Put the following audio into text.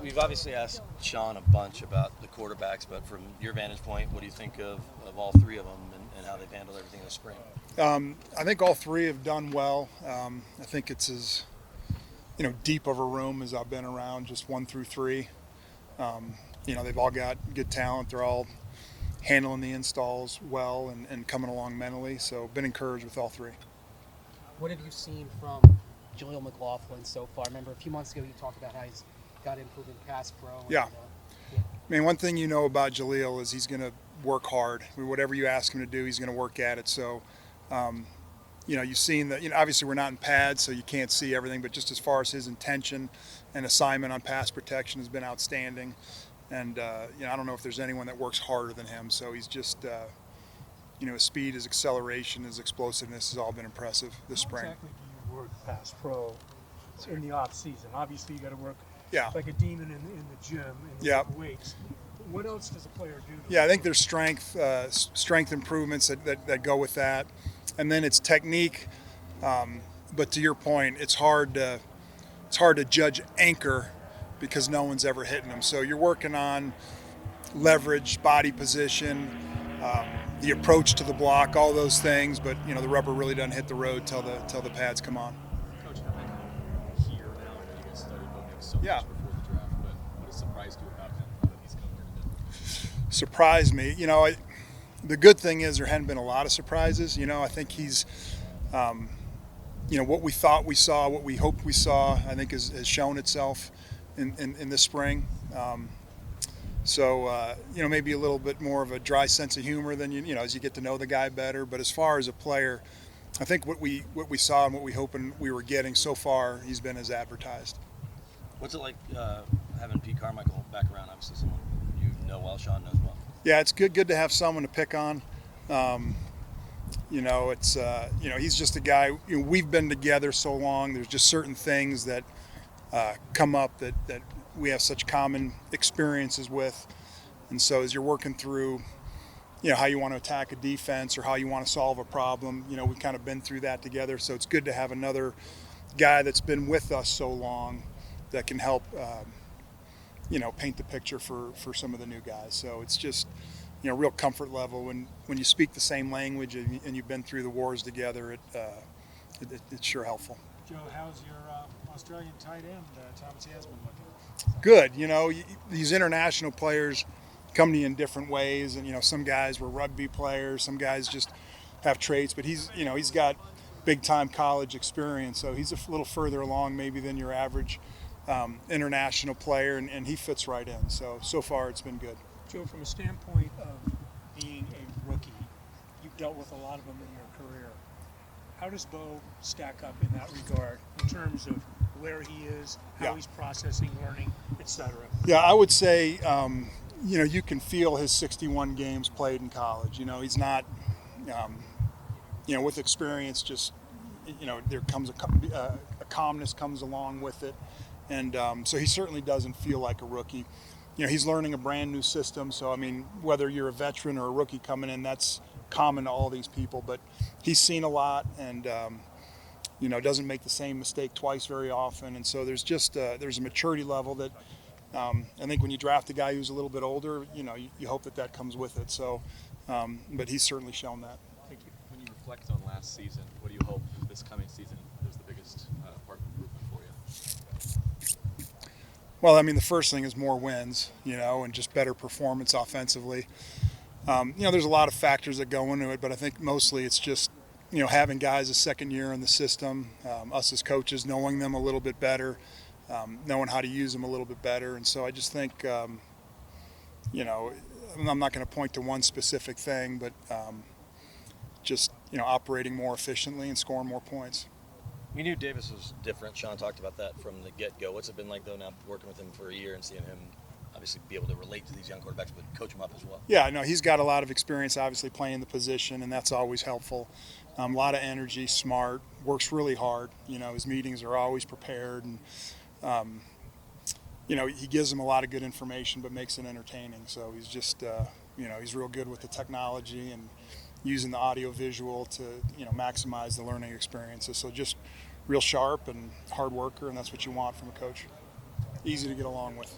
We've obviously asked Sean a bunch about the quarterbacks, but from your vantage point, what do you think of all three of them and how they've handled everything this spring? I think all three have done well. I think it's as deep of a room as I've been around, just 1 through 3. They've all got good talent. They're all handling the installs well and coming along mentally. So been encouraged with all three. What have you seen from Jalil McLaughlin so far? I remember a few months ago you talked about how he's got to improve in pass pro. Yeah. I mean, one thing you know about Jalil is he's going to work hard. Whatever you ask him to do, he's going to work at it. So, you've seen that. Obviously we're not in pads, so you can't see everything. But just as far as his intention and assignment on pass protection has been outstanding. And I don't know if there's anyone that works harder than him. So he's just, his speed, his acceleration, his explosiveness has all been impressive this spring. How exactly do you work pass pro in the off season? Obviously, you got to work like a demon in the gym and weights. What else does a player do? Yeah, I think there's strength improvements that go with that, and then it's technique. But to your point, it's hard to judge anchor because no one's ever hitting them. So you're working on leverage, body position, the approach to the block, all those things. But the rubber really doesn't hit the road till the pads come on. Coach, having here now, you guys started Bo Nix so much before the draft, but what has surprised you about him now that he's come here today? Surprised me, the good thing is there hadn't been a lot of surprises. I think he's, what we thought we saw, what we hoped we saw, I think has shown itself in this spring. Maybe a little bit more of a dry sense of humor than as you get to know the guy better. But as far as a player, I think what we saw and what we hoping we were getting so far, he's been as advertised. What's it like having Pete Carmichael back around? Obviously, someone you know well, Sean knows well. Yeah, it's good to have someone to pick on. He's just a guy. We've been together so long. There's just certain things that come up that we have such common experiences with, and so as you're working through, how you want to attack a defense or how you want to solve a problem, we've kind of been through that together. So it's good to have another guy that's been with us so long that can help, paint the picture for some of the new guys. So it's just, real comfort level when you speak the same language and you've been through the wars together. It's sure helpful. Joe, how's your Australian tight end, Thomas Yasmin, looking? Good. These international players come to you in different ways, and some guys were rugby players, some guys just have traits, but he's got big time college experience, so he's a little further along maybe than your average international player, and he fits right in. So far it's been good. Joe, from a standpoint of being a rookie, you've dealt with a lot of them in your career. How does Bo stack up in that regard in terms of where he is, how he's processing, learning, etc.? Yeah, I would say, you can feel his 61 games played in college. He's not, with experience, just, there comes a calmness comes along with it. And so he certainly doesn't feel like a rookie. He's learning a brand new system. So, whether you're a veteran or a rookie coming in, that's common to all these people. But he's seen a lot and, doesn't make the same mistake twice very often. And so there's just there's a maturity level that I think when you draft a guy who's a little bit older, you hope that comes with it. So, but he's certainly shown that. Thank you. When you reflect on last season, what do you hope this coming season is the biggest part of improvement for you? Well, the first thing is more wins, and just better performance offensively. There's a lot of factors that go into it, but I think mostly it's just, having guys a second year in the system, us as coaches knowing them a little bit better, knowing how to use them a little bit better. And so I just think, I'm not going to point to one specific thing, but just, operating more efficiently and scoring more points. We knew Davis was different. Sean talked about that from the get-go. What's it been like, though, now working with him for a year and seeing him obviously be able to relate to these young quarterbacks, but coach them up as well? Yeah, no, he's got a lot of experience, obviously, playing the position, and that's always helpful. A lot of energy, smart, works really hard. His meetings are always prepared, and, he gives them a lot of good information, but makes it entertaining. So he's just, he's real good with the technology and using the audio-visual to, maximize the learning experiences. So just real sharp and hard worker, and that's what you want from a coach. Easy to get along with.